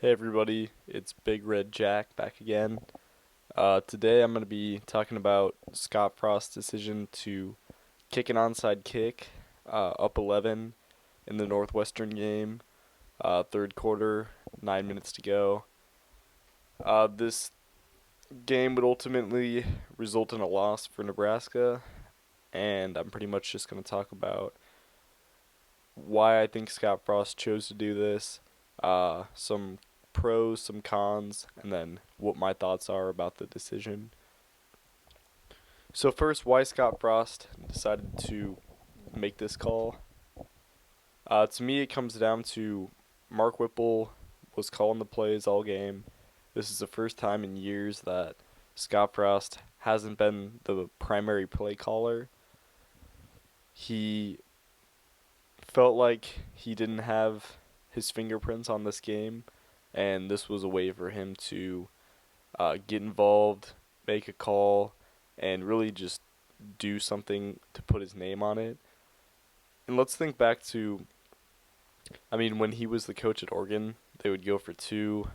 Hey everybody, it's Big Red Jack back again. Today I'm going to be talking about Scott Frost's decision to kick an onside kick, up 11 in the Northwestern game, third quarter, 9 minutes to go. This game would ultimately result in a loss for Nebraska, and I'm pretty much just going to talk about why I think Scott Frost chose to do this, some pros, some cons, and then what my thoughts are about the decision. So first, why Scott Frost decided to make this call? To me, it comes down to Mark Whipple was calling the plays all game. This is the first time in years that Scott Frost hasn't been the primary play caller. He felt like he didn't have his fingerprints on this game, and this was a way for him to get involved, make a call, and really just do something to put his name on it. And let's think back to, when he was the coach at Oregon, they would go for two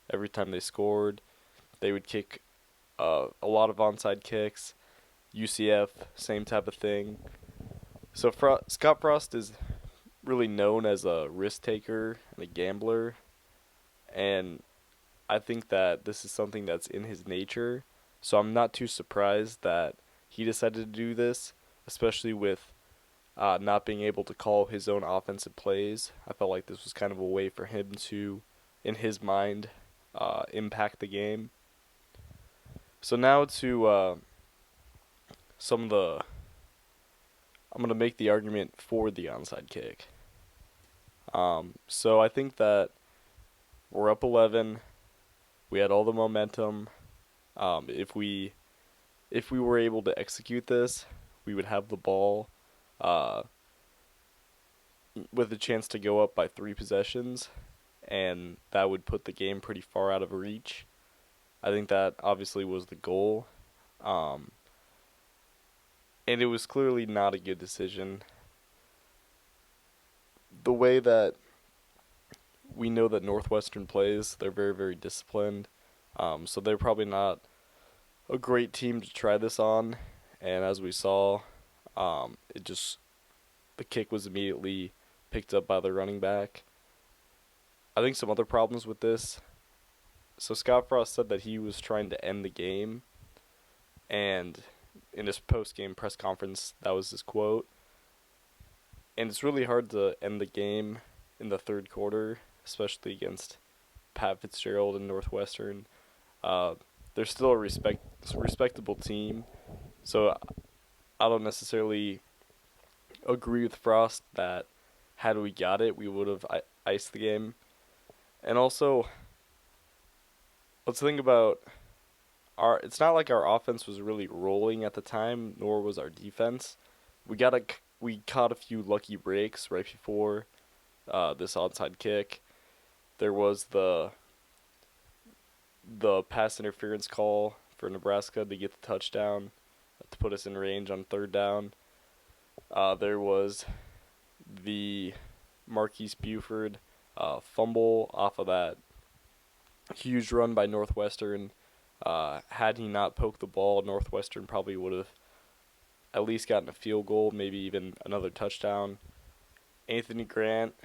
every time they scored. They would kick a lot of onside kicks. UCF, same type of thing. So Scott Frost is really known as a risk taker and a gambler, and I think that this is something that's in his nature. So I'm not too surprised that he decided to do this, especially with not being able to call his own offensive plays. I felt like this was kind of a way for him to, in his mind, impact the game. So now to some of the. I'm going to make the argument for the onside kick. So I think that we're up 11. We had all the momentum. If we were able to execute this, we would have the ball uh, with a chance to go up by 3 possessions, and that would put the game pretty far out of reach. I think that obviously was the goal, um, and it was clearly not a good decision. The way that we know that Northwestern plays, they're very, very disciplined, so they're probably not a great team to try this on. And as we saw, it just the kick was immediately picked up by the running back. I think some other problems with this. So Scott Frost said that he was trying to end the game, and in his post-game press conference, that was his quote. And it's really hard to end the game in the third quarter, especially against Pat Fitzgerald and Northwestern. Uh, they're still a respectable team, so I don't necessarily agree with Frost that had we got it, we would have iced the game. And also, let's think about our. It's not like our offense was really rolling at the time, nor was our defense. We caught a few lucky breaks right before this onside kick. There was the pass interference call for Nebraska to get the touchdown to put us in range on third down. There was the Marquise Buford fumble off of that huge run by Northwestern. Had he not poked the ball, Northwestern probably would have at least gotten a field goal, maybe even another touchdown. Anthony Grant,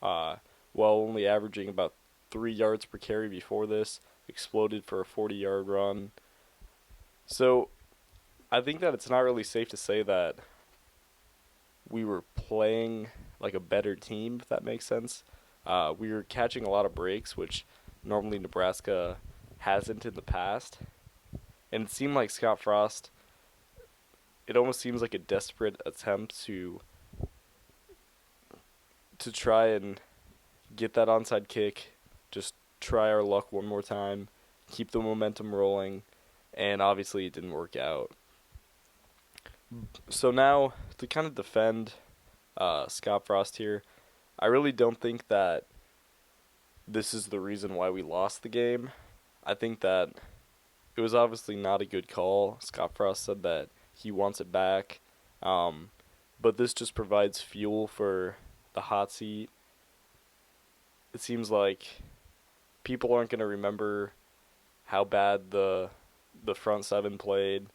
while only averaging about 3 yards per carry before this, exploded for a 40-yard run. So I think that it's not really safe to say that we were playing like a better team, if that makes sense. We were catching a lot of breaks, which normally Nebraska hasn't in the past. And it seemed like Scott Frost, it almost seems like a desperate attempt to try and get that onside kick, just try our luck one more time, keep the momentum rolling, and obviously it didn't work out. So now, to kind of defend Scott Frost here, I really don't think that this is the reason why we lost the game. I think that it was obviously not a good call. Scott Frost said that he wants it back, um, but this just provides fuel for the hot seat. It seems like people aren't going to remember how bad the front seven played.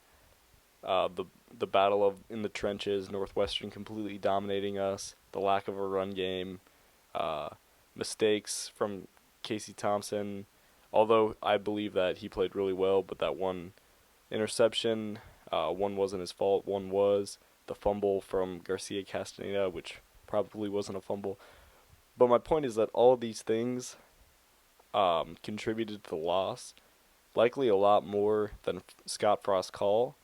The battle of in the trenches, Northwestern completely dominating us, the lack of a run game, uh, mistakes from Casey Thompson. Although I believe that he played really well, but that one interception, one wasn't his fault, one was the fumble from Garcia Castaneda, which probably wasn't a fumble. But my point is that all of these things contributed to the loss, likely a lot more than Scott Frost's call,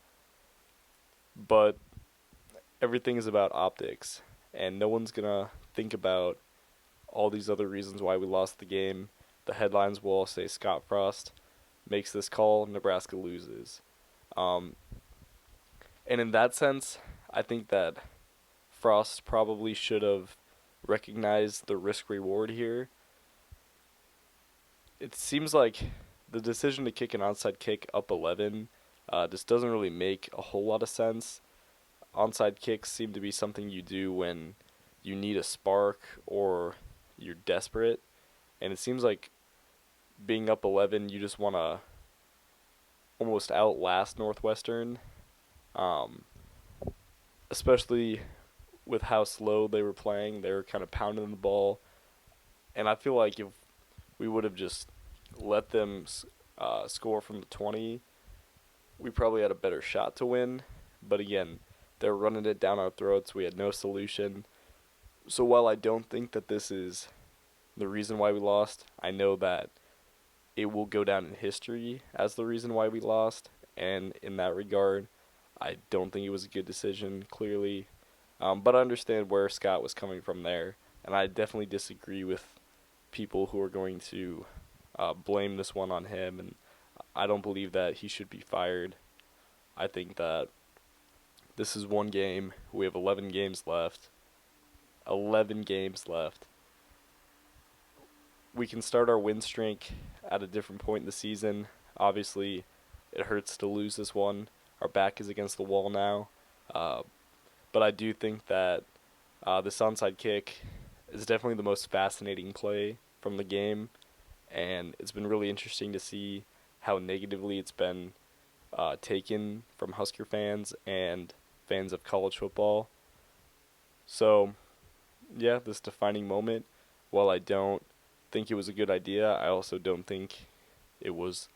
but everything is about optics, and no one's gonna think about all these other reasons why we lost the game. The headlines will all say Scott Frost makes this call, Nebraska loses. Um, and in that sense, I think that Frost probably should have recognized the risk reward here. It seems like the decision to kick an onside kick up 11 just doesn't really make a whole lot of sense. Onside kicks seem to be something you do when you need a spark or you're desperate. And it seems like being up 11, you just want to almost outlast Northwestern, um, especially with how slow they were playing. They were kind of pounding the ball. And I feel like if we would have just let them score from the 20, we probably had a better shot to win. But again, they're running it down our throats. We had no solution. So while I don't think that this is the reason why we lost, I know that it will go down in history as the reason why we lost. And in that regard, I don't think it was a good decision, clearly. But I understand where Scott was coming from there. And I definitely disagree with people who are going to blame this one on him. And I don't believe that he should be fired. I think that this is one game. We have 11 games left. 11 games left. We can start our win streak at a different point in the season. Obviously, it hurts to lose this one. Our back is against the wall now. But I do think that this onside kick is definitely the most fascinating play from the game. And it's been really interesting to see how negatively it's been taken from Husker fans and fans of college football. So, yeah, this defining moment, while I don't think it was a good idea, I also don't think it was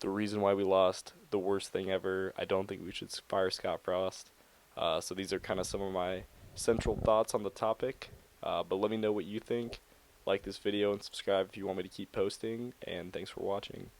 the reason why we lost, the worst thing ever. I don't think we should fire Scott Frost. So these are kind of some of my central thoughts on the topic. But let me know what you think. Like this video and subscribe if you want me to keep posting. And thanks for watching.